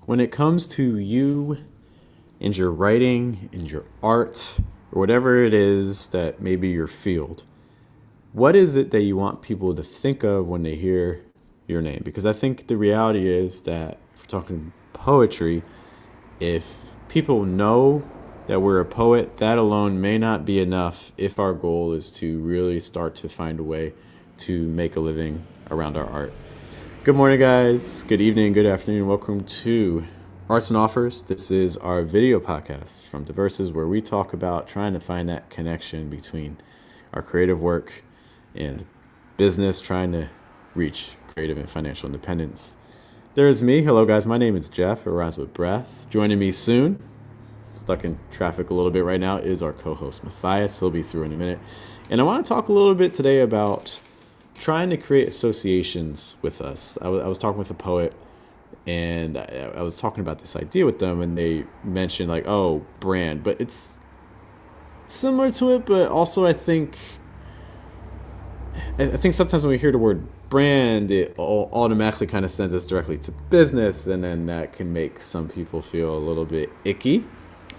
when it comes to you and your writing and your art or whatever it is that maybe your field, what is it that you want people to think of when they hear your name? Because I think the reality is that if we're talking poetry, if people know that we're a poet, that alone may not be enough if our goal is to really start to find a way to make a living around our art. Good morning, guys. Good evening, good afternoon. Welcome to Arts and Offers. This is our video podcast from Diverses, where we talk about trying to find that connection between our creative work and business, trying to reach creative and financial independence. There's me. Hello, guys. My name is Jeff. It rhymes with breath. Joining me soon, stuck in traffic a little bit right now, is our co-host Matthias. He'll be through in a minute. And I want to talk a little bit today about trying to create associations with us. I was talking with a poet, and I was talking about this idea with them, and they mentioned like, oh, brand. But it's similar to it, but also I think sometimes when we hear the word brand, it automatically kind of sends us directly to business, and then that can make some people feel a little bit icky,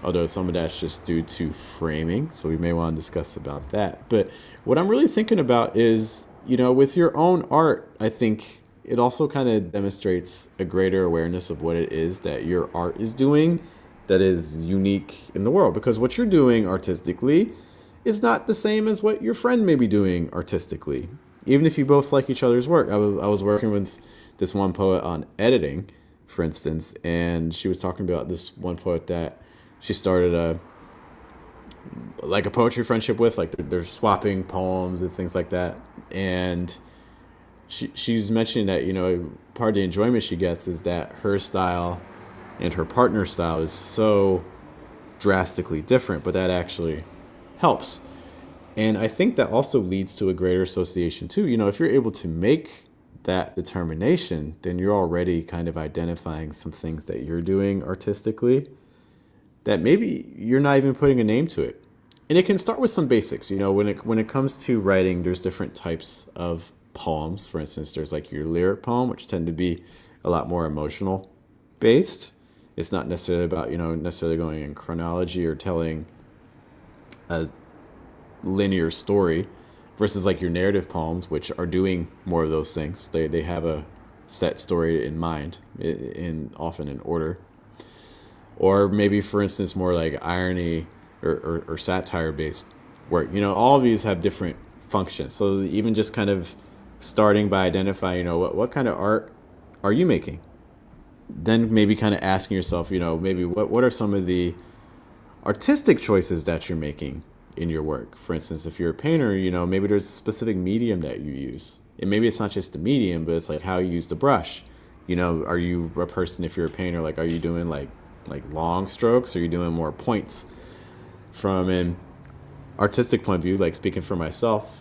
although some of that's just due to framing, so we may want to discuss about that. But what I'm really thinking about is, with your own art, I think it also kind of demonstrates a greater awareness of what it is that your art is doing that is unique in the world, because what you're doing artistically is not the same as what your friend may be doing artistically, even if you both like each other's work. I was working with this one poet on editing, for instance, and she was talking about this one poet that she started a poetry friendship with, like they're swapping poems and things like that. And she's mentioning that, part of the enjoyment she gets is that her style and her partner's style is so drastically different, but that actually helps. And I think that also leads to a greater association too. If you're able to make that determination, then you're already kind of identifying some things that you're doing artistically that maybe you're not even putting a name to it. And it can start with some basics. When it comes to writing, there's different types of poems. For instance, there's like your lyric poem, which tend to be a lot more emotional based. It's not necessarily about, necessarily going in chronology or telling a linear story, versus like your narrative poems, which are doing more of those things. They have a set story in mind, often in order. Or maybe, for instance, more like irony or satire based work. All of these have different functions. So even just kind of starting by identifying, what kind of art are you making? Then maybe kind of asking yourself, maybe what are some of the artistic choices that you're making in your work. For instance, if you're a painter, maybe there's a specific medium that you use. And maybe it's not just the medium, but it's like how you use the brush. Are you a person, if you're a painter, like, are you doing like long strokes? Or are you doing more points? From an artistic point of view, like speaking for myself,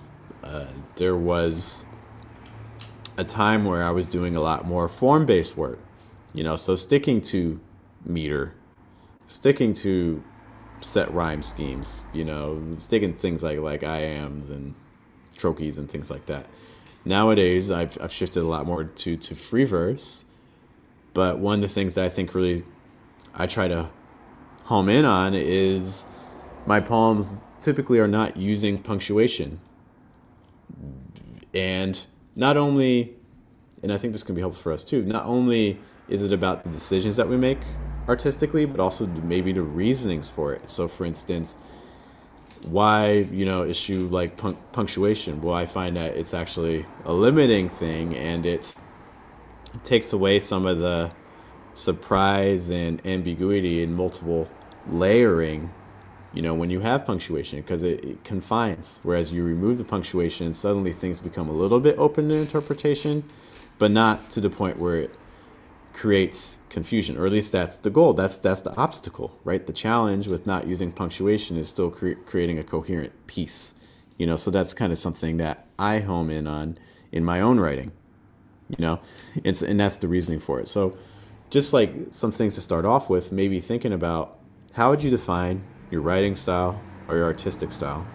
there was a time where I was doing a lot more form-based work. So sticking to meter, sticking to set rhyme schemes, sticking things like I ams and trochees and things like that. Nowadays, I've shifted a lot more to free verse, but one of the things that I think really I try to home in on is my poems typically are not using punctuation. And not only, and I think this can be helpful for us too, not only is it about the decisions that we make artistically, but also maybe the reasonings for it. So for instance, why, issue like punctuation? Well, I find that it's actually a limiting thing, and it takes away some of the surprise and ambiguity and multiple layering, when you have punctuation, because it confines. Whereas you remove the punctuation, suddenly things become a little bit open to interpretation, but not to the point where it creates confusion, or at least that's the goal. That's the obstacle, right? The challenge with not using punctuation is still creating a coherent piece, so that's kind of something that I home in on in my own writing, and that's the reasoning for it. So just like some things to start off with, maybe thinking about how would you define your writing style or your artistic style,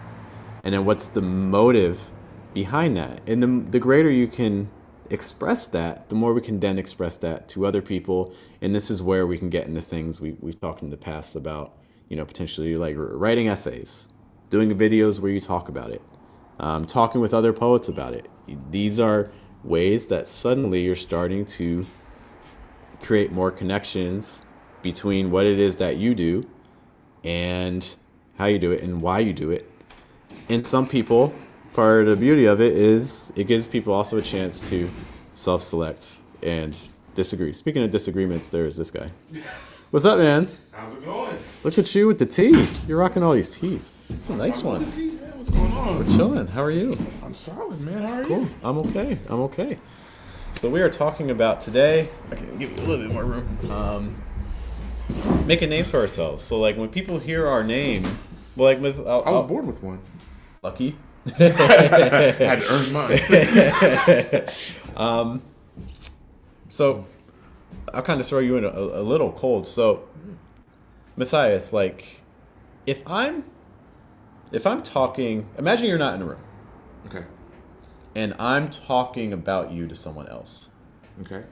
and then what's the motive behind that. And the greater you can express that, the more we can then express that to other people. And this is where we can get into things we've talked in the past about, potentially like writing essays, doing videos where you talk about it, talking with other poets about it. These are ways that suddenly you're starting to create more connections between what it is that you do and how you do it and why you do it. And some people, part of the beauty of it is it gives people also a chance to self-select and disagree. Speaking of disagreements, there's this guy. What's up, man? How's it going? Look at you with the tea. You're rocking all these teas. It's a nice one. What's going on? We're chilling. How are you? I'm solid, man. How are Cool. you? I'm okay. So we are talking about today. I can give you a little bit more room. Making names for ourselves. So like when people hear our name, well, like with I was born with one. Lucky. I had to earn mine. So I'll kind of throw you in a little cold. So Matthias, like if I'm talking, imagine you're not in a room. Okay. And I'm talking about you to someone else. Okay.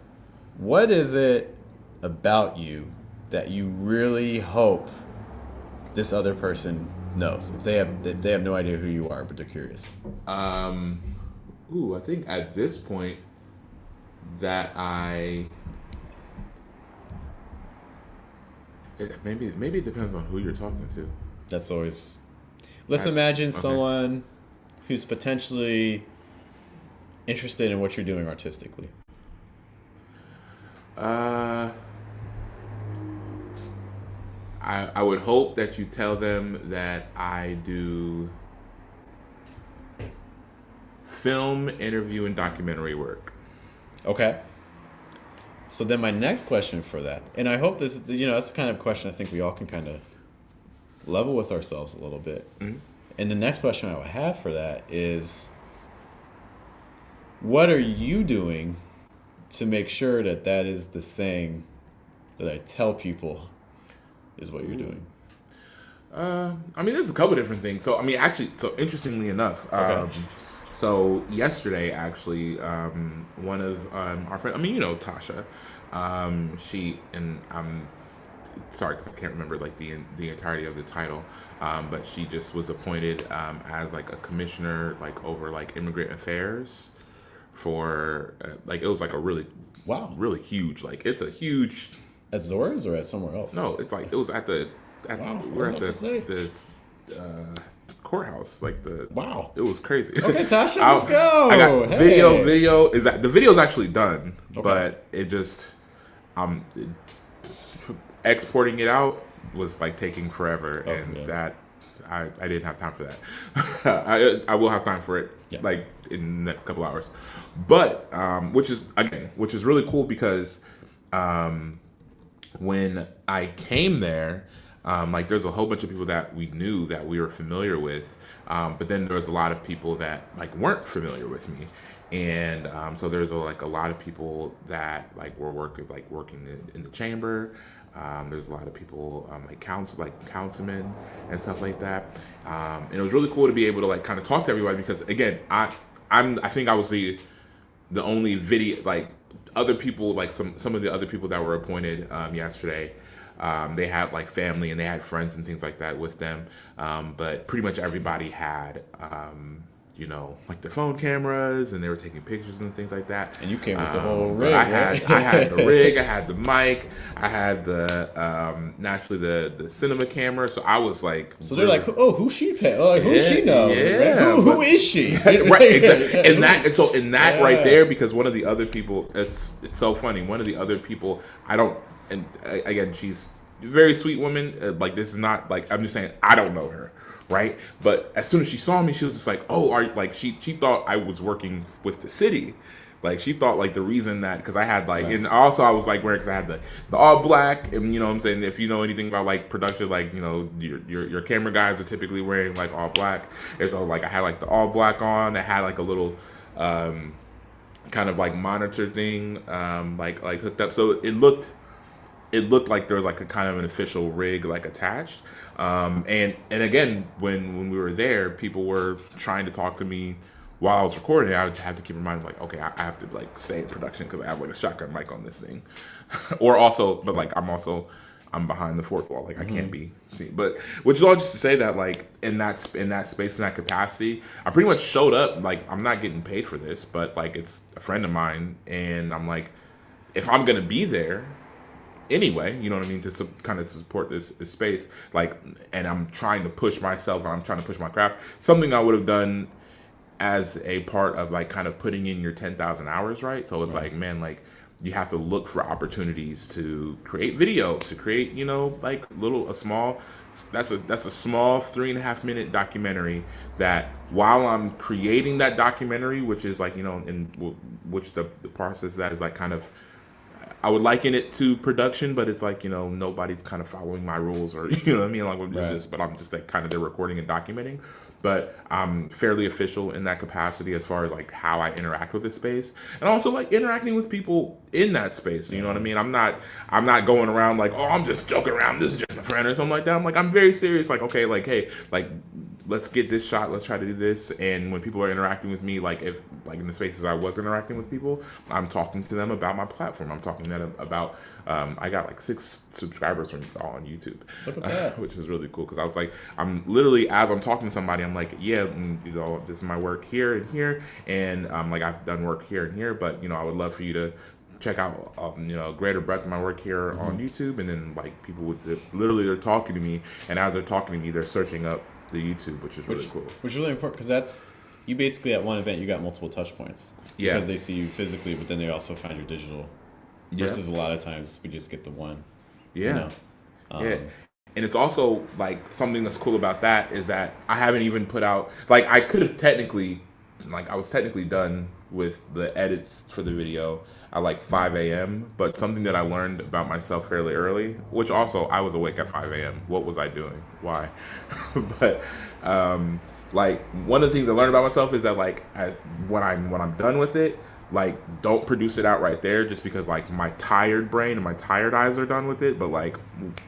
What is it about you that you really hope this other person knows? If they have no idea who you are, but they're curious. I think at this point that maybe it depends on who you're talking to. That's always. Let's imagine someone who's potentially interested in what you're doing artistically. I would hope that you tell them that I do film, interview, and documentary work. Okay. So then my next question for that, and I hope this is, that's the kind of question I think we all can kind of level with ourselves a little bit. Mm-hmm. And the next question I would have for that is, what are you doing to make sure that that is the thing that I tell people is what you're doing? There's a couple different things. So, interestingly enough, okay. So yesterday, actually, one of our friends, Tasha, she, and I'm sorry because I can't remember like the entirety of the title, but she just was appointed as like a commissioner like over like immigrant affairs for it was like a really huge, like it's a huge. At Zora's or at somewhere else? No, it's like it was at the we're at this courthouse, like it was crazy. Okay, Tasha, let's go. I got video is that the video's actually done, but it just exporting it out was like taking forever, that I didn't have time for that. I will have time for it like in the next couple hours, but which is really cool because when I came there, there's a whole bunch of people that we knew that we were familiar with, but then there was a lot of people that like weren't familiar with me, and so there's a lot of people that were working in the chamber. There's a lot of people councilmen and stuff like that, and it was really cool to be able to kind of talk to everybody because again I think I was the only video other people some of the other people that were appointed yesterday. They had family and they had friends and things like that with them, but pretty much everybody had their phone cameras and they were taking pictures and things like that. And you came with the whole rig. I had the rig, I had the mic, I had the naturally the cinema camera. So I was like, so they're like, oh, who's she pay? Oh, who's she know? Yeah, who is she? Right, exactly. And that right there, because one of the other people, it's so funny. One of the other people, and again, she's a very sweet woman. This is not I'm just saying I don't know her, right? But as soon as she saw me, she was just like, "Oh, she thought I was working with the city." She thought the reason that because I had and also I was wearing because I had the all black, and what I'm saying, if you know anything about production, your camera guys are typically wearing all black, and so I had the all black on. I had a little kind of monitor thing hooked up, so it looked like there was a kind of an official rig attached, and again when we were there, people were trying to talk to me while I was recording, I would have to keep reminding like, okay, I have to like stay in production because I have like a shotgun mic on this thing, or also, but like I'm behind the fourth wall, like I can't be seen. But which is all just to say that like in that space, in that capacity, I pretty much showed up. Like I'm not getting paid for this, but like it's a friend of mine, and I'm like, if I'm gonna be there anyway, you know what I mean, to kind of support this space, like, and I'm trying to push myself, I'm trying to push my craft, something I would have done as a part of like kind of putting in your 10,000 hours, right? So it's like, man, like you have to look for opportunities to create video, to create, you know, like that's a small 3.5 minute documentary that while I'm creating that documentary, which is like, you know, in which the process of that is like kind of, I would liken it to production, but it's like, you know, nobody's kind of following my rules or, you know what I mean? Like, but I'm just like kind of there recording and documenting. But I'm fairly official in that capacity as far as like how I interact with this space, and also like interacting with people in that space. You know what I mean? I'm not going around like, oh, I'm just joking around. This is just a friend or something like that. I'm like, I'm very serious. Like, okay, like, hey, like, let's get this shot. Let's try to do this. And when people are interacting with me, like if like in the spaces I was interacting with people, I'm talking to them about my platform. I'm talking to them about. I got like 6 subscribers from all on YouTube, Look at that. which is really cool because I was like, I'm literally as I'm talking to somebody, I'm like, yeah, you know, this is my work here and here, and like I've done work here and here, but you know, I would love for you to check out you know, greater breadth of my work here on YouTube. And then like people would literally they're talking to me, and as they're talking to me, they're searching up the YouTube, which is really cool. Which is really important because that's you basically at one event you got multiple touch points. Yeah. Because they see you physically, but then they also find your digital. Versus a lot of times we just get the one. Yeah. You know? Yeah. And it's also like something that's cool about that is that I haven't even put out like I could have technically like I was technically done with the edits for the video at like 5 a.m. But something that I learned about myself fairly early, which also I was awake at 5 a.m. What was I doing? Why? But like one of the things I learned about myself is that like when I'm done with it, like don't produce it out right there just because like my tired brain and my tired eyes are done with it, but like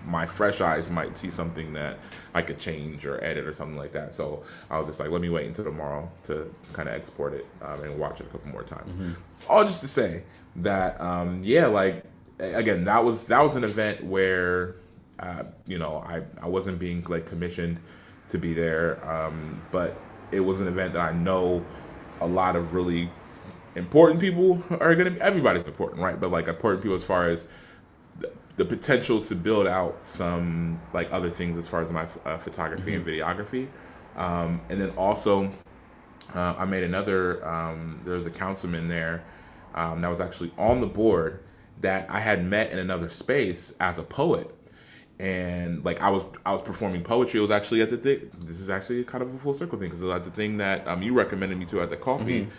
my fresh eyes might see something that I could change or edit or something like that. So I was just like, let me wait until tomorrow to kind of export it and watch it a couple more times. All just to say that yeah, like again, that was an event where you know, I wasn't being like commissioned to be there, but it was an event that I know a lot of really important people are going to be. Everybody's important, right? But like important people as far as the potential to build out some like other things as far as my photography and videography, and then also I made another there was a councilman there that was actually on the board that I had met in another space as a poet. And like I was performing poetry. It was actually at the thing. This is actually kind of a full circle thing because it was at the thing that you recommended me to at the coffee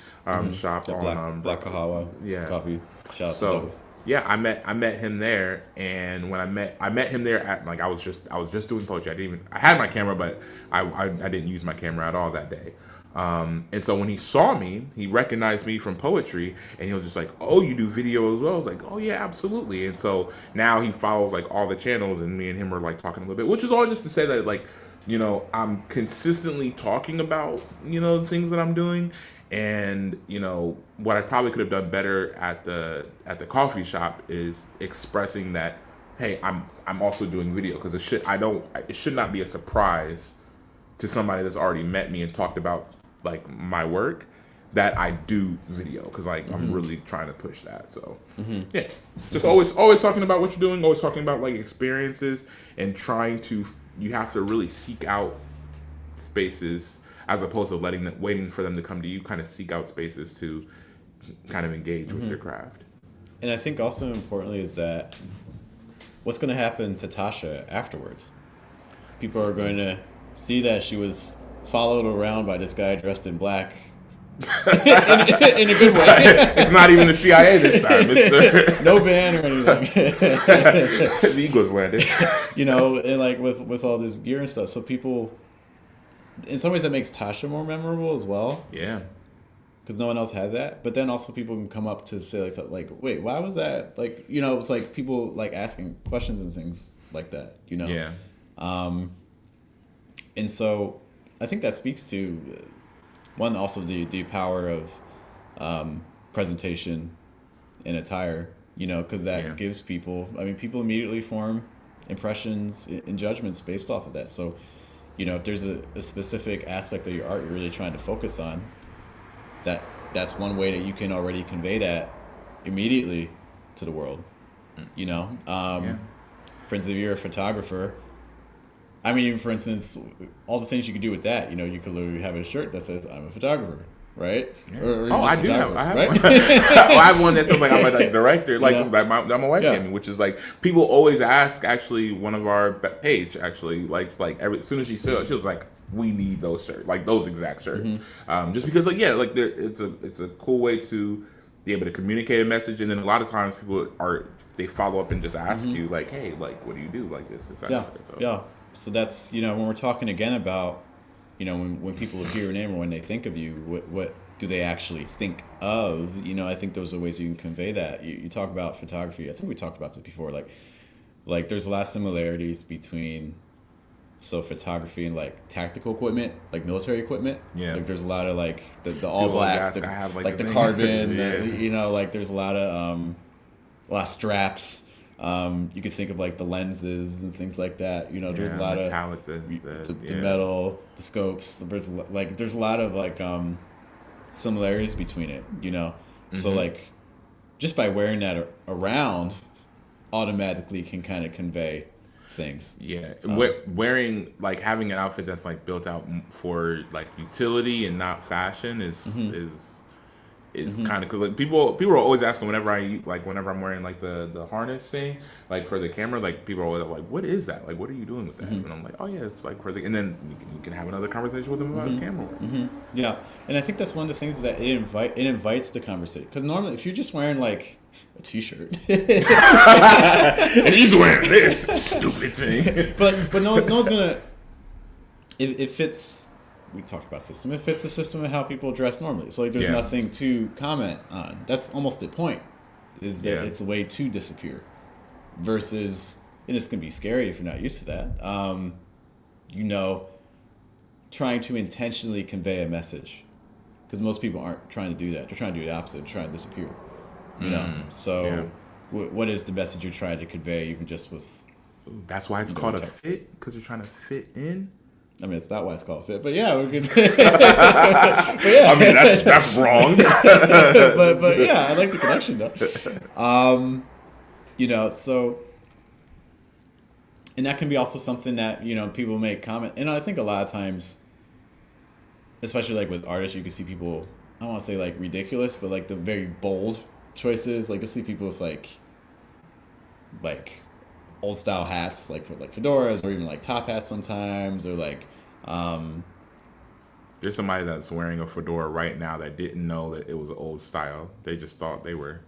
shop The on Black Kahawa coffee shop. So yeah, I met him there, and when I met him there at like I was just doing poetry. I had my camera, but I didn't use my camera at all that day. And so when he saw me, he recognized me from poetry, and he was just like, "Oh, you do video as well?" I was like, "Oh yeah, absolutely." And so now he follows like all the channels, and me and him are like talking a little bit, which is all just to say that like, you know, I'm consistently talking about, you know, the things that I'm doing. And you know what I probably could have done better at the coffee shop is expressing that, hey, I'm also doing video, because it should not be a surprise to somebody that's already met me and talked about like my work that I do video, because like I'm really trying to push that. So yeah, just always talking about what you're doing, always talking about like experiences, and you have to really seek out spaces as opposed to waiting for them to come to you. Kind of seek out spaces to kind of engage with your craft. And I think also importantly is that what's going to happen to Tasha afterwards? People are going to see that she was followed around by this guy dressed in black in a good way. It's not even the CIA this time. It's no van or anything. The Eagles landed. You know, and like with all this gear and stuff. So people, in some ways that makes Tasha more memorable as well. Yeah. Because no one else had that. But then also people can come up to say like something like, wait, why was that? Like, you know, it's like people like asking questions and things like that, you know? Yeah. And so I think that speaks to one, also the power of presentation and attire, because that gives people, people immediately form impressions and judgments based off of that. So, if there's a specific aspect of your art you're really trying to focus on, that's one way that you can already convey that immediately to the world. For instance, if you're a photographer, for instance, all the things you could do with that, you could literally have a shirt that says "I'm a photographer," right? Yeah. Or I do have. I have right? one. I have one that says like I'm a director, like my wife Yeah. gave me, which is like people always ask. Actually, one of our page actually as soon as she saw it, she was like, "We need those shirts, like those exact shirts," just because it's a cool way to be able to communicate a message, and then a lot of times they follow up and just ask you like, "Hey, like what do you do like this?" Yeah. So that's when we're talking again about when people hear your name or when they think of you, what do they actually think of? I think those are ways you can convey that. You talk about photography. I think we talked about this before. Like there's a lot of similarities between photography and like tactical equipment, like military equipment. Yeah. Like there's a lot of like the all black, the thing. carbon. Yeah. Like there's a lot of straps. You could think of like the lenses and things like that. There's a lot metallic, of the metal, the scopes. There's a lot of like similarities between it. So like just by wearing that around, automatically can kind of convey things. Yeah, wearing like having an outfit that's like built out for like utility and not fashion is kind of, because like people are always asking whenever I'm wearing like the harness thing, like for the camera, like people are always like, what is that, like what are you doing with that? And I'm like, oh yeah, it's like for the, and then you can have another conversation with them about the camera work. Yeah, and I think that's one of the things that it invites the conversation, because normally if you're just wearing like a t-shirt and he's wearing this stupid thing, but no one's gonna, it fits. We talked about system. It fits the system and how people dress normally. So like, there's nothing to comment on. That's almost the point. Is that it's a way to disappear, versus, and it's gonna be scary if you're not used to that. Trying to intentionally convey a message, because most people aren't trying to do that. They're trying to do the opposite. They're trying to disappear. What is the message you're trying to convey, even just with? That's why it's called a fit, because you're trying to fit in. It's not why it's called fit, but yeah, we could. That's wrong. but yeah, I like the connection though. So, and that can be also something that people make comment, and I think a lot of times, especially like with artists, you can see people. I don't want to say like ridiculous, but like the very bold choices. Like you see people with like old style hats, like for like fedoras, or even like top hats sometimes, or like there's somebody that's wearing a fedora right now that didn't know that it was an old style. They just thought they were.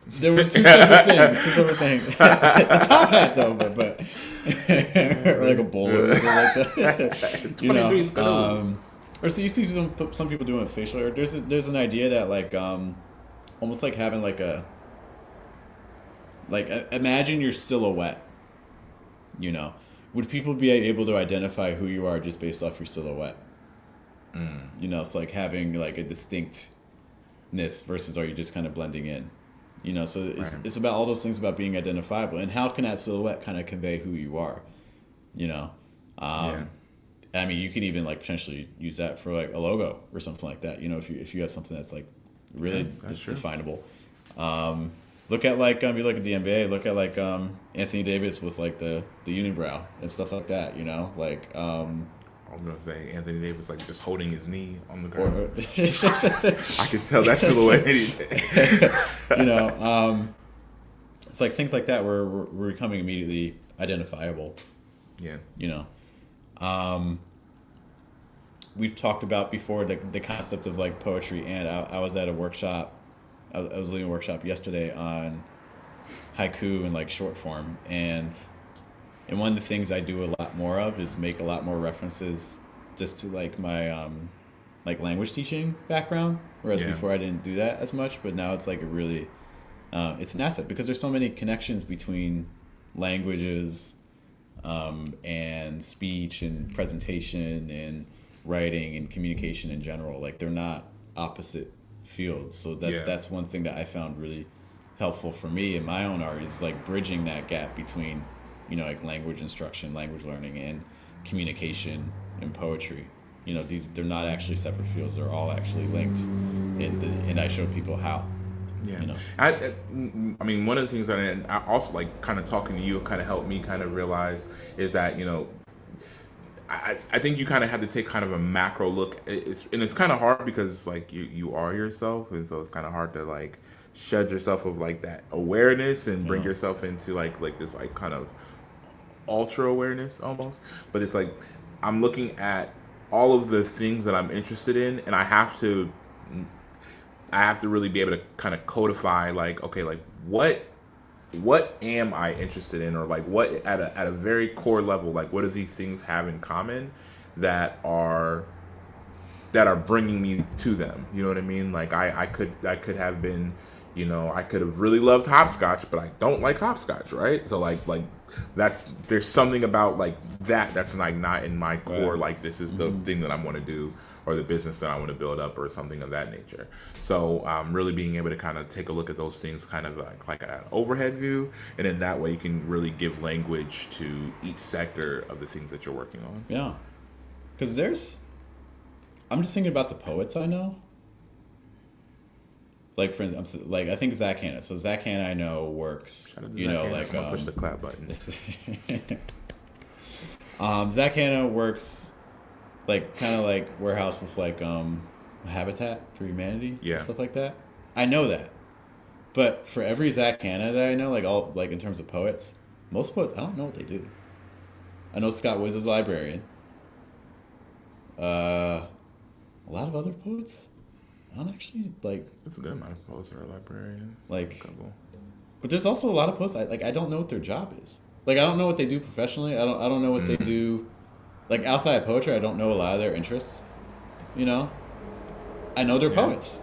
There were two separate things. A top hat though, but or like a bowler or like that. Or so you see some people doing facial hair. There's an idea that like almost like having like a imagine your silhouette. Would people be able to identify who you are just based off your silhouette? It's like having like a distinctness versus are you just kind of blending in? So it's about all those things about being identifiable, and how can that silhouette kind of convey who you are? You could even like potentially use that for like a logo or something like that. If you have something that's like really definable. Look at like you look at the NBA. Look at like Anthony Davis with like the unibrow and stuff like that. I was gonna say Anthony Davis like just holding his knee on the ground. I could tell that silhouette. It's like things like that where we're becoming immediately identifiable. Yeah. We've talked about before the concept of like poetry, and I was at a workshop. I was leading a workshop yesterday on haiku and like short form, and one of the things I do a lot more of is make a lot more references just to like my like language teaching background, whereas before I didn't do that as much, but now it's like a really it's an asset, because there's so many connections between languages and speech and presentation and writing and communication in general. Like they're not opposite fields. So Yeah. that's one thing that I found really helpful for me in my own art is like bridging that gap between, like language instruction, language learning, and communication and poetry. They're not actually separate fields. They're all actually linked, and I showed people how. Yeah. I mean, one of the things that I also like kind of talking to you kind of helped me kind of realize is that, I think you kind of have to take kind of a macro look. It's kind of hard because it's like you are yourself. And so it's kind of hard to like shed yourself of like that awareness and bring yourself into like this like kind of ultra awareness almost. But it's like I'm looking at all of the things that I'm interested in, and I have to really be able to kind of codify like, okay, like what am I interested in, or like what at a very core level, like what do these things have in common that are bringing me to them? You know what I mean? Like I could have been, I could have really loved hopscotch, but I don't like hopscotch, right? So like there's something about like that's like not in my core. Right. Like this is the thing that I want to do, or the business that I want to build up, or something of that nature. So really being able to kind of take a look at those things kind of like an overhead view, and then that way you can really give language to each sector of the things that you're working on. Yeah, because I'm just thinking about the poets I know. Like for instance, I think Zach Hanna. So Zach Hanna I know works. Shout out to Zach Hanna. Like I'm gonna push the clap button. Zach Hanna works like kind of like warehouse with like Habitat for Humanity, Yeah, and stuff like that. I know that, but for every Zach Hanna that I know, like all like in terms of poets, most poets I don't know what they do. I know Scott Wiz is a librarian. A lot of other poets, I don't actually like. it's a good amount of poets that are librarian. Like, A couple. but there's also a lot of poets I don't know what their job is. Like I don't know what they do professionally. I don't know what they do. Like outside of poetry, I don't know a lot of their interests. I know they're poets,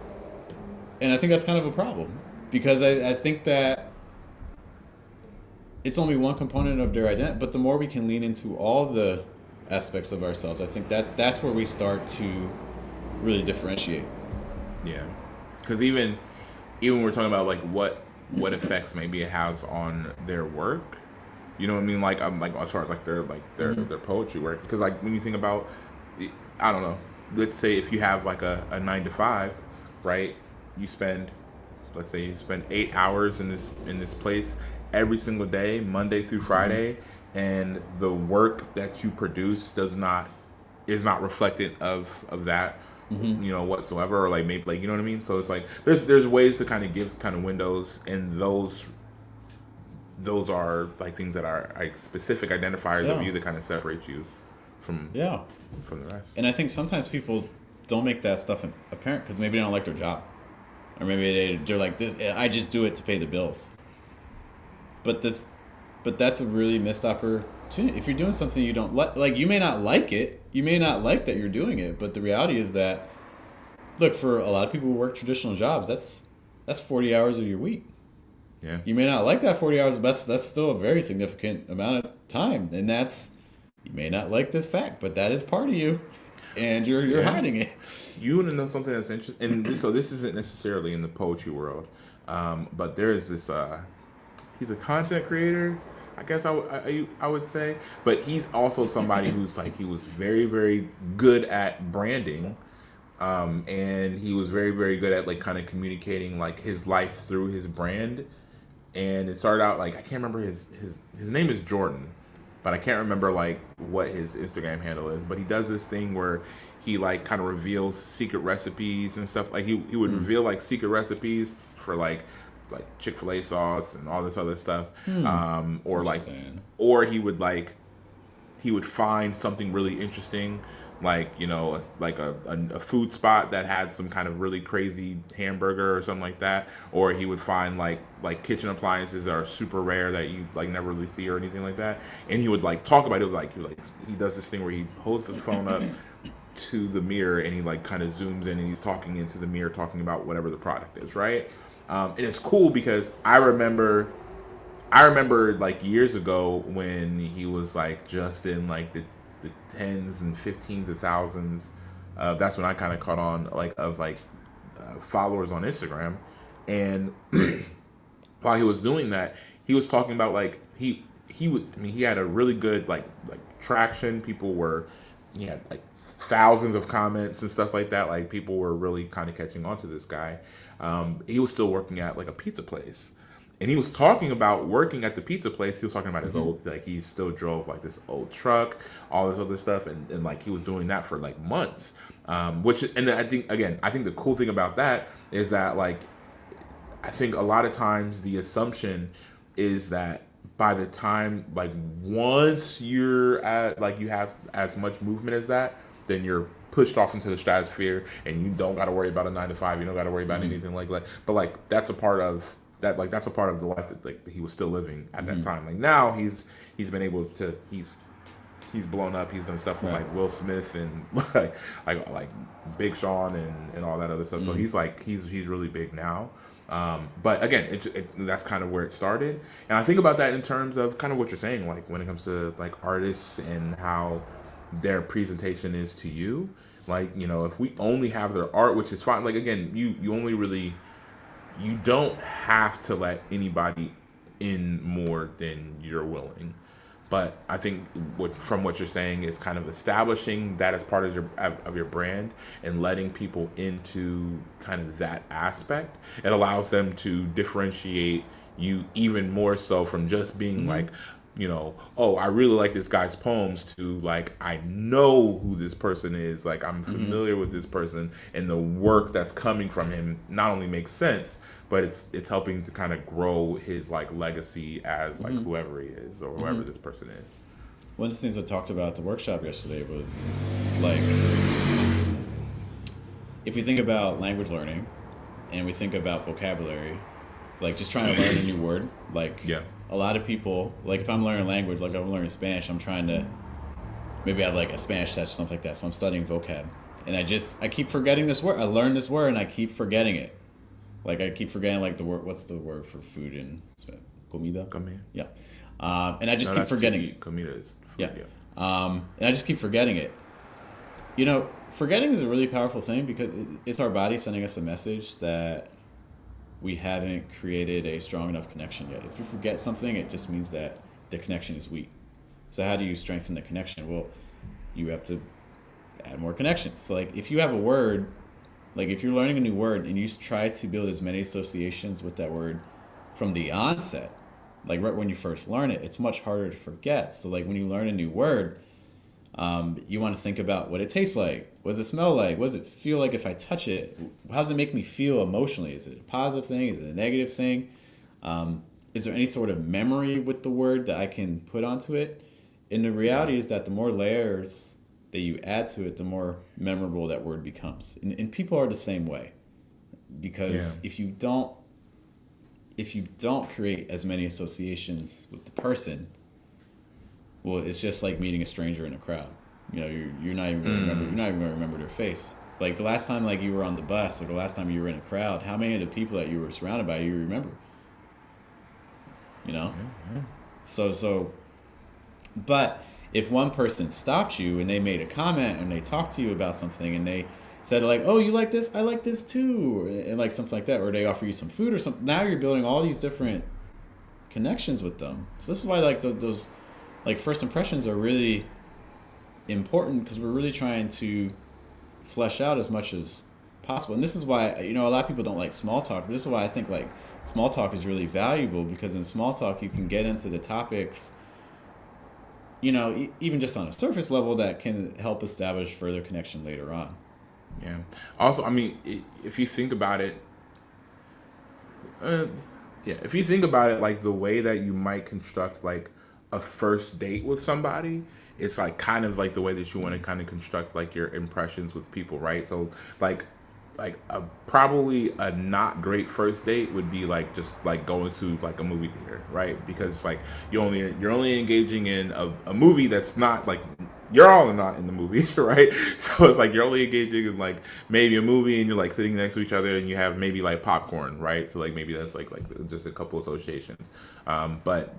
and I think that's kind of a problem because I think that it's only one component of their identity. But the more we can lean into all the aspects of ourselves, I think that's where we start to really differentiate. Yeah, because even we're talking about like what effects maybe it has on their work. You know what I mean? Like I'm like as far as like their poetry work. Because like when you think about, I don't know. Let's say if you have like a 9 to 5, right? Let's say you spend 8 hours in this place every single day, Monday through Friday, and the work that you produce is not reflected of that. Whatsoever, or like maybe like you know what I mean. So it's like there's ways to kind of give kind of windows, and those are like things that are like specific identifiers of you that kind of separate you from the rest. And I think sometimes people don't make that stuff apparent because maybe they don't like their job, or maybe they're like this. I just do it to pay the bills. But that's a really missed opportunity. If you're doing something you don't like, you may not like it. You may not like that you're doing it. But the reality is that, look, for a lot of people who work traditional jobs, that's 40 hours of your week. Yeah. You may not like that 40 hours, but that's still a very significant amount of time. And you may not like this fact, but that is part of you, and you're hiding it. You want to know something that's interesting? And so this isn't necessarily in the poetry world, but there is this. He's a content creator, I guess I would say, but he's also somebody who's like he was very, very good at branding, and he was very, very good at like kind of communicating like his life through his brand. And it started out like I can't remember his name is Jordan, but I can't remember like what his Instagram handle is. But he does this thing where he like kind of reveals secret recipes and stuff. Like he would reveal like secret recipes for like Chick-fil-A sauce and all this other stuff, or he would find something really interesting, like a food spot that had some kind of really crazy hamburger or something like that, or he would find like kitchen appliances that are super rare that you like never really see or anything like that, and he would like talk about it. He does this thing where he holds his phone up to the mirror and he like kind of zooms in and he's talking into the mirror talking about whatever the product is, right? And it's cool because I remember like years ago when he was like just in like the tens and 15s of thousands. That's when I kind of caught on, like, of like followers on Instagram. And while he was doing that, he was talking about like he would, I mean, he had a really good like traction. People were, he had like thousands of comments and stuff like that. Like, people were really kind of catching on to this guy. He was still working at like a pizza place, and he was talking about working at the pizza place. He was talking about his old, like, he still drove like this old truck, all this other stuff, and like he was doing that for like months. Which, and I think, again, I think the cool thing about that is that, like, I think a lot of times the assumption is that by the time, like, once you're at, like, you have as much movement as that, then you're pushed off into the stratosphere, and you don't got to worry about a 9 to 5. You don't got to worry about anything like that. But like, that's a part of that. Like, that's a part of the life that, like, that he was still living at that time. Like, now he's been able to, he's blown up. He's done stuff with like Will Smith and like Big Sean and all that other stuff. So he's like, he's really big now. But again, that's kind of where it started. And I think about that in terms of kind of what you're saying, like, when it comes to like artists and how their presentation is to you. Like, you know, if we only have their art, which is fine. Like, again, you only really, you don't have to let anybody in more than you're willing. But I think from what you're saying is kind of establishing that as part of your brand and letting people into kind of that aspect. It allows them to differentiate you even more so from just being like, you know, oh, I really like this guy's poems, to like, I know who this person is. Like, I'm familiar with this person, and the work that's coming from him not only makes sense, but it's helping to kind of grow his like legacy as like whoever he is, or whoever this person is. One of the things I talked about at the workshop yesterday was like, if we think about language learning and we think about vocabulary, like just trying to learn a new word, like a lot of people, like if I'm learning language, like I'm learning Spanish, I'm trying to, maybe I have like a Spanish test or something like that, so I'm studying vocab, and I keep forgetting this word. I learned this word and I keep forgetting it. Like, I keep forgetting, like, the word, what's the word for food in Spanish? Comida? Comida. Yeah. And I just keep forgetting it. Comida is food, yeah. And I just keep forgetting it. You know, forgetting is a really powerful thing, because it's our body sending us a message that we haven't created a strong enough connection yet. If you forget something, it just means that the connection is weak. So how do you strengthen the connection? Well, you have to add more connections. So, like, if you have a word, like if you're learning a new word and you try to build as many associations with that word from the onset, like right when you first learn it, it's much harder to forget. So like when you learn a new word, you want to think about what it tastes like. What does it smell like? What does it feel like if I touch it? How does it make me feel emotionally? Is it a positive thing? Is it a negative thing? Is there any sort of memory with the word that I can put onto it? And the reality is that the more layers that you add to it, the more memorable that word becomes. And people are the same way, because if you don't create as many associations with the person, well, it's just like meeting a stranger in a crowd. You know, you're not even going to remember. You're not even going to remember their face. Like the last time, like you were on the bus, or the last time you were in a crowd, how many of the people that you were surrounded by you remember? You know, but if one person stopped you and they made a comment and they talked to you about something and they said like, oh, you like this? I like this too. And like something like that. Or they offer you some food or something. Now you're building all these different connections with them. So this is why like those like first impressions are really important, because we're really trying to flesh out as much as possible. And this is why, you know, a lot of people don't like small talk. But this is why I think like small talk is really valuable, because in small talk you can get into the topics, you know, even just on a surface level, that can help establish further connection later on. Yeah. Also, I mean, if you think about it, if you think about it, like the way that you might construct like a first date with somebody, it's like kind of like the way that you want to kind of construct like your impressions with people, right? So like probably a not great first date would be like just like going to like a movie theater, right? Because like you're only engaging in a movie that's not like you're all not in the movie, right? So it's like you're only engaging in like maybe a movie, and you're like sitting next to each other, and you have maybe like popcorn, right? So like maybe that's like just a couple associations, but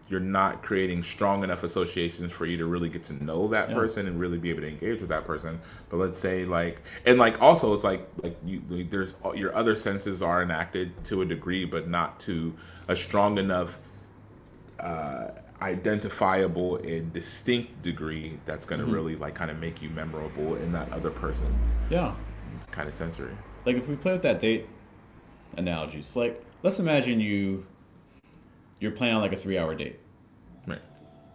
you're not creating strong enough associations for you to really get to know that person and really be able to engage with that person. But let's say like, and like also it's like you there's your other senses are enacted to a degree, but not to a strong enough identifiable and distinct degree that's going to really like kind of make you memorable in that other person's Yeah. kind of sensory. Like if we play with that date analogies, like let's imagine you're planning on like a 3 hour date. Right.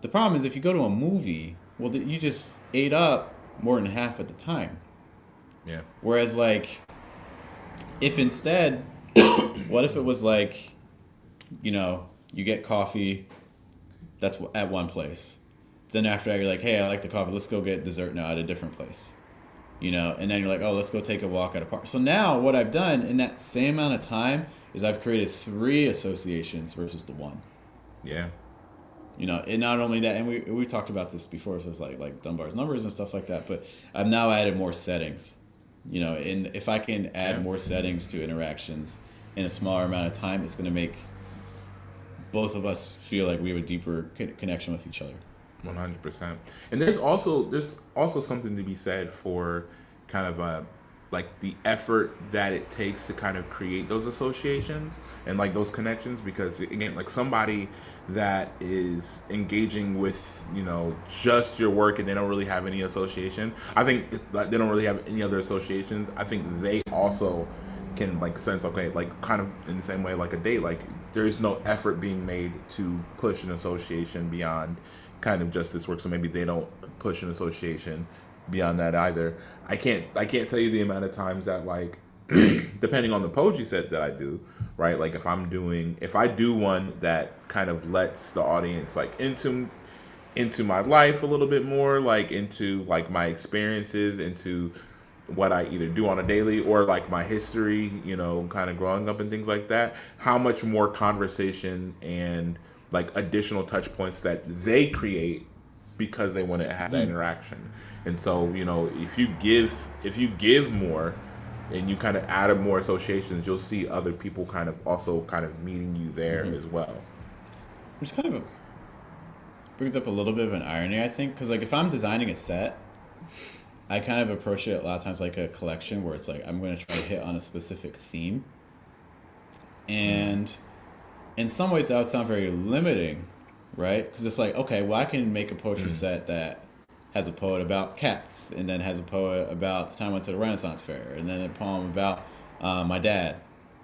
The problem is if you go to a movie, well, you just ate up more than half of the time. Yeah. Whereas like, if instead, what if it was like, you get coffee, that's at one place. Then after that, you're like, hey, I like the coffee. Let's go get dessert now at a different place. And then you're like, oh, let's go take a walk at a park. So now what I've done in that same amount of time is I've created 3 associations versus the 1. Yeah. And not only that, and we talked about this before, so it's like Dunbar's numbers and stuff like that, but I've now added more settings. And if I can add more settings to interactions in a smaller amount of time, it's going to make both of us feel like we have a deeper connection with each other. 100%. And there's also something to be said for kind of like the effort that it takes to kind of create those associations and like those connections, because again, like somebody that is engaging with just your work and they don't really have any association, I think like they don't really have any other associations, I think they also can like sense, okay, like kind of in the same way like a date, like there's no effort being made to push an association beyond kind of just this work, so maybe they don't push an association beyond that either. I can't tell you the amount of times that like depending on the poetry set that I do, right, like if I do one that kind of lets the audience like into my life a little bit more, like into like my experiences, into what I either do on a daily or like my history, kind of growing up and things like that, how much more conversation and like additional touch points that they create because they want to have that interaction. And so, if you give more and you kind of add more associations, you'll see other people kind of also kind of meeting you there as well. Which kind of brings up a little bit of an irony, I think, because like if I'm designing a set, I kind of approach it a lot of times like a collection where it's like I'm going to try to hit on a specific theme. And in some ways that would sound very limiting, right? Because it's like, okay, well, I can make a poetry set that has a poet about cats, and then has a poet about the time I went to the Renaissance Fair, and then a poem about my dad.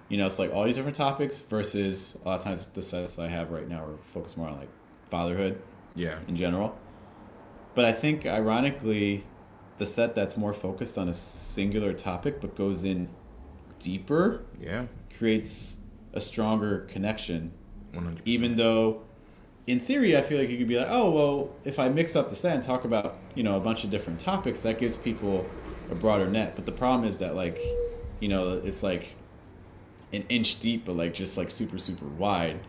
It's like all these different topics versus a lot of times the sets I have right now are focused more on like fatherhood in general. But I think ironically, the set that's more focused on a singular topic but goes in deeper creates a stronger connection. 100%. Even though in theory I feel like you could be like, oh well, if I mix up the set and talk about a bunch of different topics, that gives people a broader net. But the problem is that like it's like an inch deep but like just like super super wide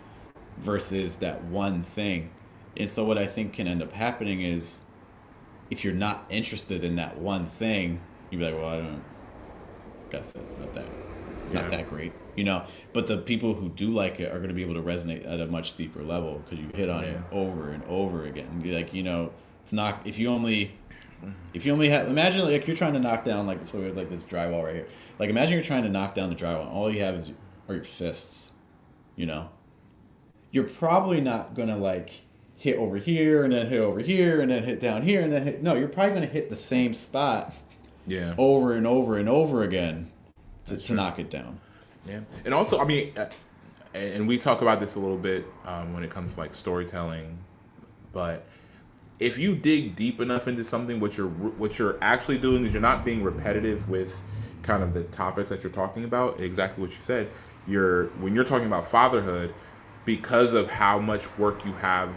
versus that one thing. And so what I think can end up happening is if you're not interested in that one thing, you'd be like, well, I don't guess that's not that great, But the people who do like it are going to be able to resonate at a much deeper level because you hit on it over and over again. And be like, it's not if you only have, imagine like you're trying to knock down like, so we have like this drywall right here. Like imagine you're trying to knock down the drywall and all you have are your fists. You're probably not going to like hit over here and then hit over here and then hit down here and then hit. No, you're probably going to hit the same spot over and over and over again to knock it down. Yeah. And also, I mean, and we talk about this a little bit when it comes to like storytelling, but if you dig deep enough into something, what you're actually doing is you're not being repetitive with kind of the topics that you're talking about. Exactly what you said. When you're talking about fatherhood, because of how much work you have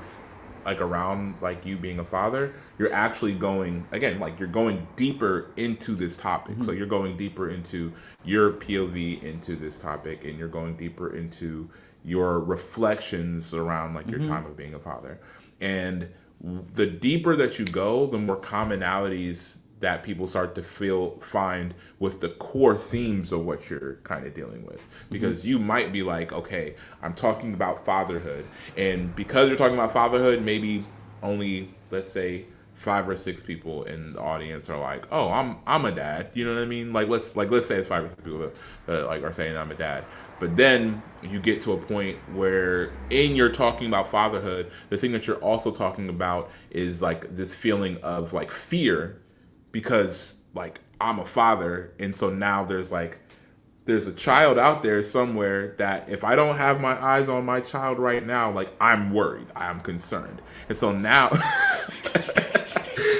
like around like you being a father, you're actually going again, like you're going deeper into this topic. Mm-hmm. So you're going deeper into your POV into this topic, and you're going deeper into your reflections around like your time of being a father. And the deeper that you go, the more commonalities that people start to find with the core themes of what you're kind of dealing with. Because you might be like, okay, I'm talking about fatherhood, and because you're talking about fatherhood, maybe only, let's say, 5 or 6 people in the audience are like, "Oh, I'm a dad." You know what I mean? Let's say it's 5 or 6 people that like are saying I'm a dad. But then you get to a point where in you're talking about fatherhood, the thing that you're also talking about is like this feeling of like fear, because like I'm a father, and so now there's a child out there somewhere that if I don't have my eyes on my child right now, like I'm worried, I'm concerned. And so now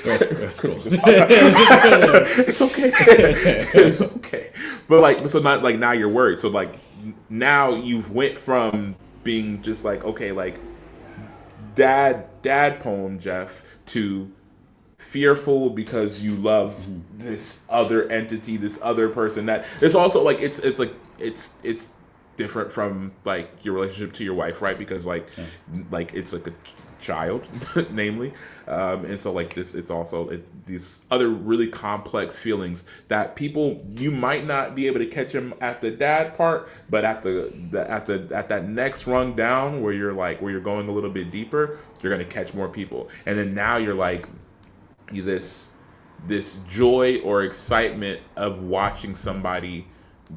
That's cool. it's okay. It's okay. But like, so not like now you're worried. So like now you've went from being just like, okay, like dad poem, Jeff, to fearful because you love this other entity, this other person. That it's also like it's different from like your relationship to your wife, right? Because like it's like a child, namely, and so like this, it's also these other really complex feelings that people, you might not be able to catch them at the dad part, but at that next rung down where you're going a little bit deeper, you're gonna catch more people, and then now you're like this joy or excitement of watching somebody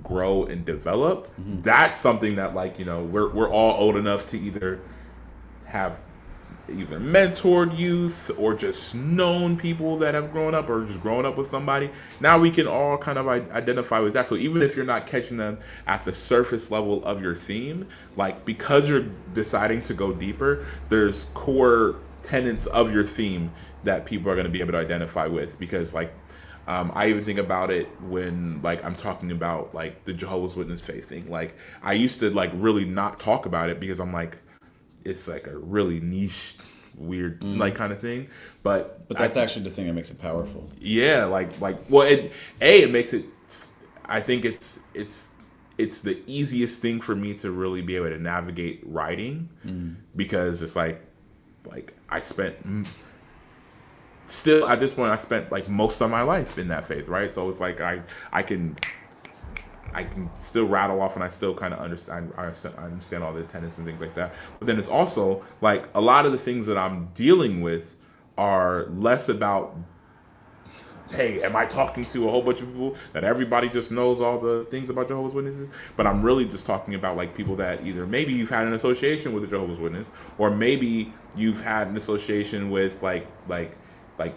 grow and develop. That's something that like, you know, we're all old enough to either have either mentored youth or just known people that have grown up or just grown up with somebody. Now we can all kind of identify with that. So even if you're not catching them at the surface level of your theme, like because you're deciding to go deeper, there's core tenets of your theme that people are going to be able to identify with. Because like I even think about it when like I'm talking about like the Jehovah's Witness faith thing. Like I used to like really not talk about it because I'm like, it's like a really niche, weird like kind of thing. But that's actually the thing that makes it powerful. Yeah, well, it makes it. I think it's the easiest thing for me to really be able to navigate writing, because it's like I spent. Still, at this point, I spent like most of my life in that faith, right? So it's like I can still rattle off, and I still kind of understand all the tenets and things like that. But then it's also like a lot of the things that I'm dealing with are less about, hey, am I talking to a whole bunch of people that everybody just knows all the things about Jehovah's Witnesses? But I'm really just talking about like people that either maybe you've had an association with a Jehovah's Witness, or maybe you've had an association with like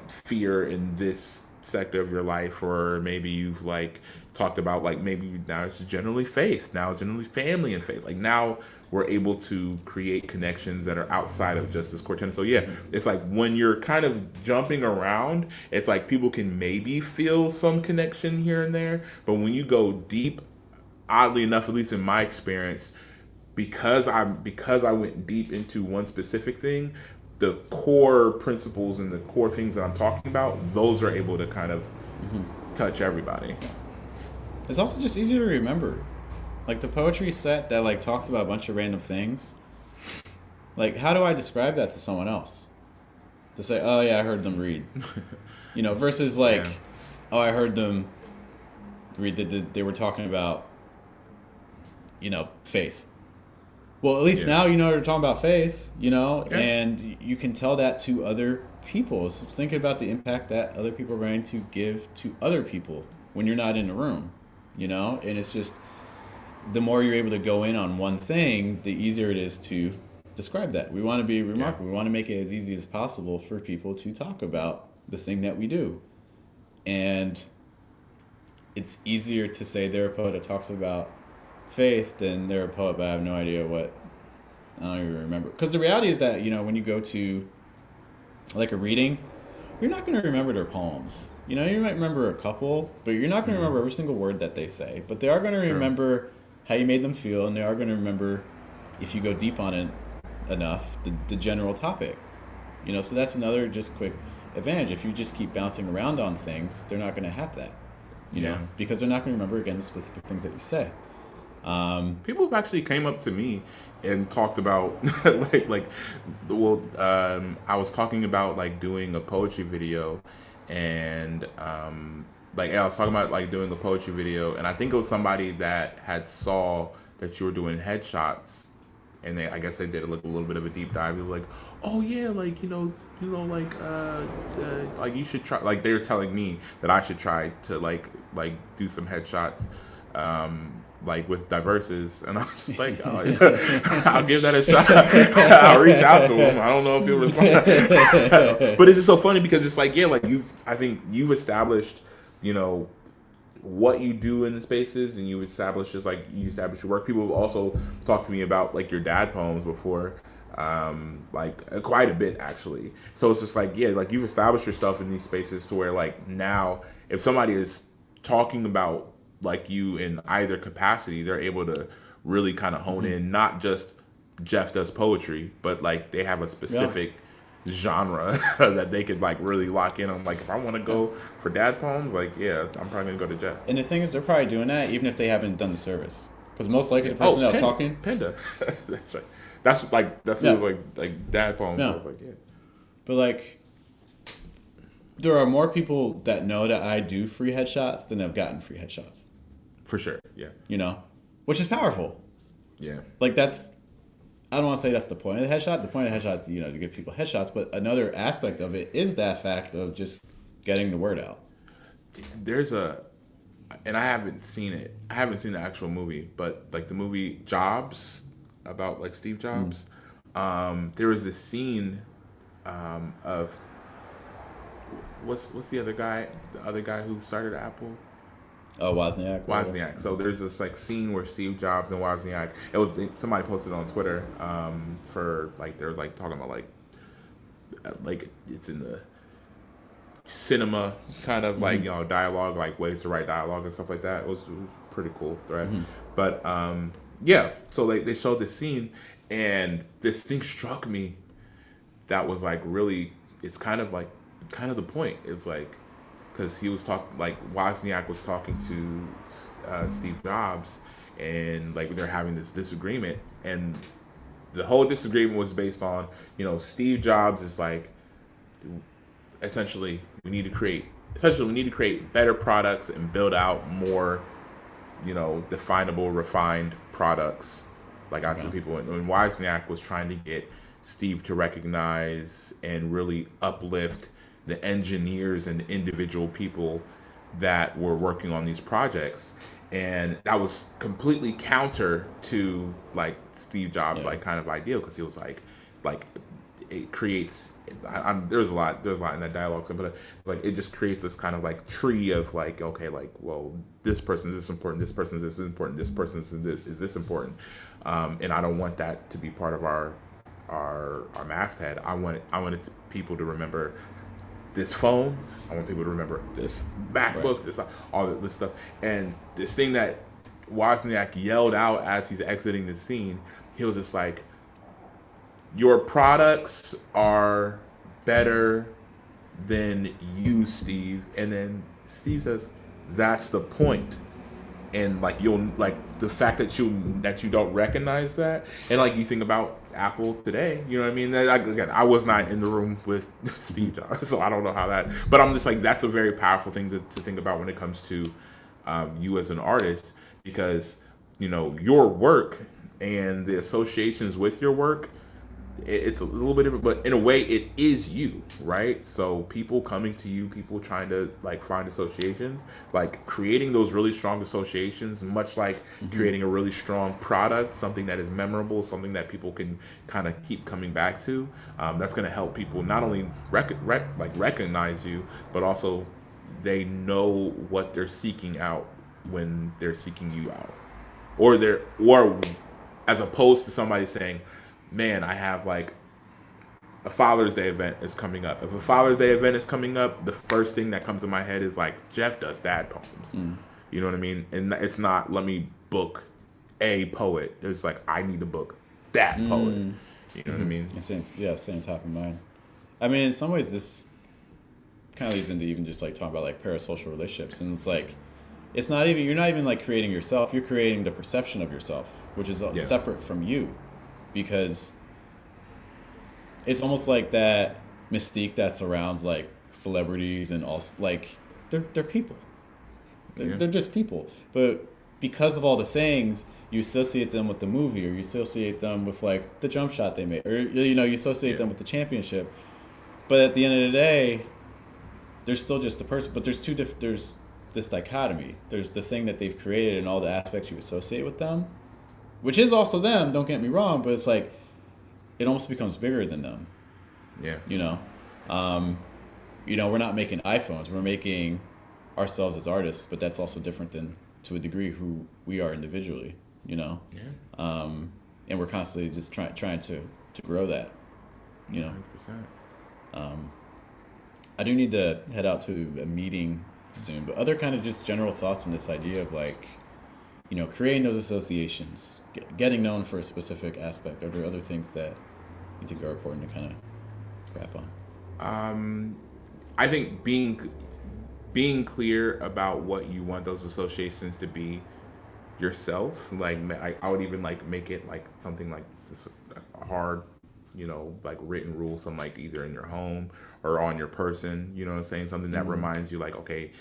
fear in this sector of your life, or maybe you've like talked about like maybe now it's generally faith, now it's generally family and faith. Like now we're able to create connections that are outside of just this core tenet. So yeah, it's like when you're kind of jumping around, it's like people can maybe feel some connection here and there, but when you go deep, oddly enough, at least in my experience, because I went deep into one specific thing, the core principles and the core things that I'm talking about, those are able to kind of touch everybody. It's also just easier to remember. Like the poetry set that like talks about a bunch of random things. Like how do I describe that to someone else? To say, oh yeah, I heard them read. You know, versus like, oh, I heard them read that they were talking about, you know, faith. Well, at least now you know they're talking about faith, you know, and you can tell that to other people. So thinking about the impact that other people are going to give to other people when you're not in the room, you know, and it's just the more you're able to go in on one thing, the easier it is to describe that. We want to be remarkable. We want to make it as easy as possible for people to talk about the thing that we do. And it's easier to say they're a poet that talks about faith than they're a poet, but I have no idea what. I don't even remember. Because the reality is that, you know, when you go to like a reading, you're not going to remember their poems. You know, you might remember a couple, but you're not going to remember every single word that they say. But they are going to remember how you made them feel, and they are going to remember, if you go deep on it enough, the general topic. You know, so that's another just quick advantage. If you just keep bouncing around on things, they're not going to have that. You know, because they're not going to remember, again, the specific things that you say. People have actually came up to me and talked about I was talking about like doing a poetry video, and I was talking about like doing a poetry video, and I think it was somebody that had saw that you were doing headshots, and I guess they did a little bit of a deep dive. They were like, "Oh yeah, like like you should try." Like they were telling me that I should try to like do some headshots, like with diverses, and I was just like, "Oh, yeah, I'll give that a shot." I'll reach out to him. I don't know if he'll respond, but it's just so funny because it's like, yeah, like I think you've established, you know, what you do in the spaces, and you establish your work. People have also talked to me about like your dad poems before, quite a bit actually. So it's just like, yeah, like you've established yourself in these spaces to where like now if somebody is talking about like you in either capacity, they're able to really kind of hone in, not just Jeff does poetry, but like they have a specific genre that they could like really lock in on. Like if I want to go for dad poems, like yeah, I'm probably gonna go to Jeff. And the thing is, they're probably doing that even if they haven't done the service, because most likely the person that was talking, Panda. That's right. That's who was like dad poems. I was like, yeah. But like, there are more people that know that I do free headshots than have gotten free headshots. For sure, yeah. You know, which is powerful. Yeah. Like that's, I don't want to say that's the point of the headshot. The point of the headshot is, to give people headshots. But another aspect of it is that fact of just getting the word out. And I haven't seen it. I haven't seen the actual movie, but like the movie Jobs, about like Steve Jobs. There was this scene of what's the other guy? The other guy who started Apple. Oh, Wozniak. Wozniak. So there's this like scene where Steve Jobs and Wozniak. It was somebody posted on Twitter for like they're like talking about like it's in the cinema kind of like dialogue, like ways to write dialogue and stuff like that. It was a pretty cool thread. But yeah, so they showed this scene, and this thing struck me that was like really, it's kind of the point. It's like, because he was talking, like Wozniak was talking to Steve Jobs, and like they're having this disagreement, and the whole disagreement was based on, Steve Jobs is like, essentially we need to create better products and build out more, definable, refined products, like actually people. And Wozniak was trying to get Steve to recognize and really uplift the engineers and individual people that were working on these projects, and that was completely counter to like Steve Jobs like kind of ideal, because he was like it creates. There's a lot in that dialogue, but like it just creates this kind of like tree of like, okay, like, well, this person is this important, this person is this important, this person is this important, and I don't want that to be part of our masthead. I wanted people to remember this phone. I want people to remember this MacBook, this all this stuff. And this thing that Wozniak yelled out as he's exiting the scene, he was just like, your products are better than you, Steve. And then Steve says, that's the point. And like you'll like the fact that you don't recognize that, and like you think about Apple today, you know what I mean? Again, I was not in the room with Steve Jobs, so I don't know how that. But I'm just like, that's a very powerful thing to think about when it comes to you as an artist, because your work and the associations with your work, it's a little bit different, but in a way it is you, right? So people coming to you, people trying to like find associations, like creating those really strong associations, much like creating a really strong product, something that is memorable, something that people can kind of keep coming back to. That's going to help people not only recognize you, but also they know what they're seeking out when they're seeking you out, or as opposed to somebody saying, man, I have like a Father's Day event is coming up. If a Father's Day event is coming up, the first thing that comes to my head is like, Jeff does dad poems. You know what I mean? And it's not, let me book a poet. It's like, I need to book that poet. You know what I mean? Same top of mind. I mean, in some ways, this kind of leads into even just like talking about like parasocial relationships. And it's like, it's not even, you're not even like creating yourself, you're creating the perception of yourself, which is Yeah. separate from you, because it's almost like that mystique that surrounds like celebrities and also like they're people. Yeah. They're just people. But because of all the things, you associate them with the movie, or you associate them with like the jump shot they made, or you associate Yeah. them with the championship. But at the end of the day, they're still just a person. But there's this dichotomy. There's the thing that they've created and all the aspects you associate with them, which is also them. Don't get me wrong, but it's like it almost becomes bigger than them. Yeah. You know, we're not making iPhones. We're making ourselves as artists, but that's also different than, to a degree, who we are individually. Yeah. And we're constantly just trying to grow that. 100%. I do need to head out to a meeting soon, but other kind of just general thoughts on this idea of like, creating those associations, getting known for a specific aspect. Are there other things that you think are important to kind of wrap on? I think being clear about what you want those associations to be yourself. Like I would even like make it like something like this, a hard, like written rule, something like either in your home or on your person. You know what I'm saying? Something that reminds you like, okay,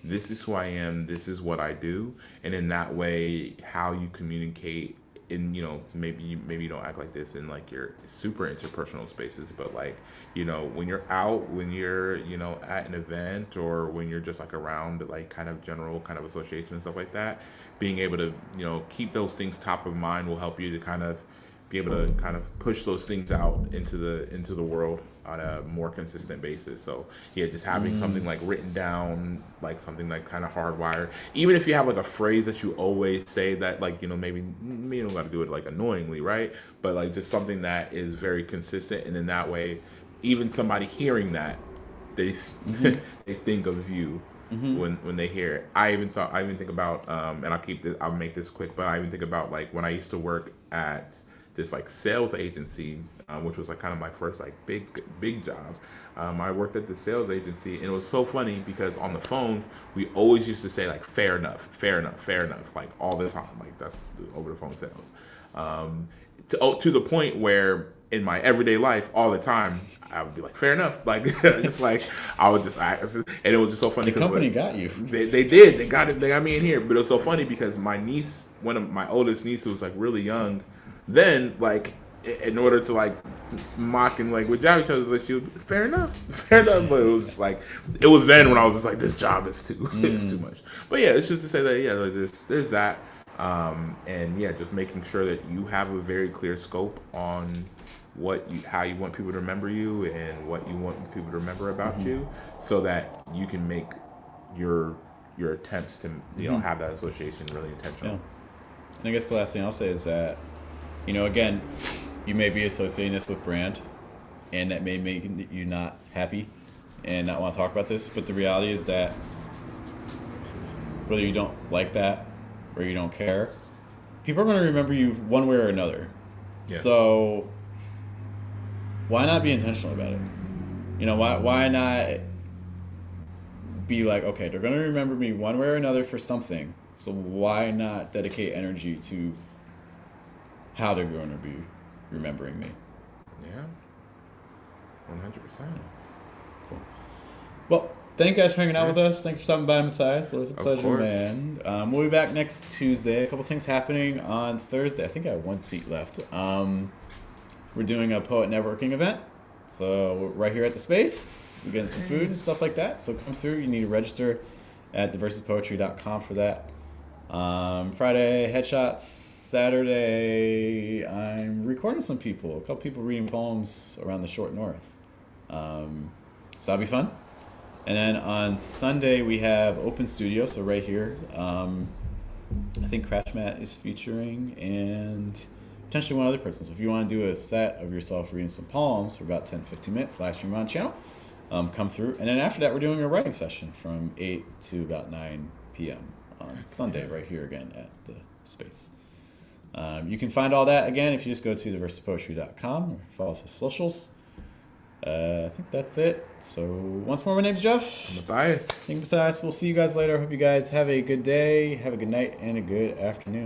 this is who I am. This is what I do. And in that way, how you communicate in, maybe you don't act like this in like your super interpersonal spaces, but like, when you're out, when you're, at an event, or when you're just like around like kind of general kind of association and stuff like that, being able to, keep those things top of mind will help you to kind of be able to kind of push those things out into the world on a more consistent basis. So yeah, just having something like written down, like something like kind of hardwired. Even if you have like a phrase that you always say that like, maybe you don't got to do it like annoyingly, right? But like just something that is very consistent, and in that way, even somebody hearing that, they they think of you when they hear it. I even think about and I'll make this quick, but I even think about like when I used to work at this like sales agency, which was like kind of my first like big job. I worked at the sales agency, and it was so funny because on the phones we always used to say like fair enough, like all the time, like that's over the phone sales. To the point where in my everyday life all the time I would be like fair enough, like just like I would just act, and it was just so funny. The company like, got you. They did. They got me in here, but it was so funny because my niece, one of my oldest nieces, was like really young. Then, like, in order to like mock and like would jab each other, but she would be, fair enough. But it was like, it was then when I was just like, this job is too it's too much. But yeah, it's just to say that like, there's that, and yeah, just making sure that you have a very clear scope on how you want people to remember you and what you want people to remember about you, so that you can make your attempts to have that association really intentional. Yeah. And I guess the last thing I'll say is that, again, you may be associating this with brand, and that may make you not happy and not want to talk about this. But the reality is that whether you don't like that or you don't care, people are going to remember you one way or another. Yeah. So why not be intentional about it? Why not be like, okay, they're going to remember me one way or another for something. So why not dedicate energy to how they're going to be remembering me? Yeah, 100%. Cool. Well, thank you guys for hanging out with us. Thanks for stopping by, Matthias. It was a pleasure, course. man. We'll be back next Tuesday. A couple things happening on Thursday. I think I have one seat left. We're doing a poet networking event. So we're right here at the space. We're getting some food and stuff like that. So come through. You need to register at theversuspoetry.com for that. Friday, headshots. Saturday, I'm recording some people. A couple people reading poems around the short north. So that'll be fun. And then on Sunday, we have open studio. So right here, I think Crash Matt is featuring, and potentially one other person. So if you want to do a set of yourself reading some poems for about 10-15 minutes, live stream on channel, come through. And then after that, we're doing a writing session from 8 to about 9 p.m. on Sunday, right here again at the space. You can find all that again if you just go to theversuspoetry.com or follow us on socials. I think that's it. So once more, my name's Jeff. Matthias. Matthias. We'll see you guys later. Hope you guys have a good day, have a good night, and a good afternoon.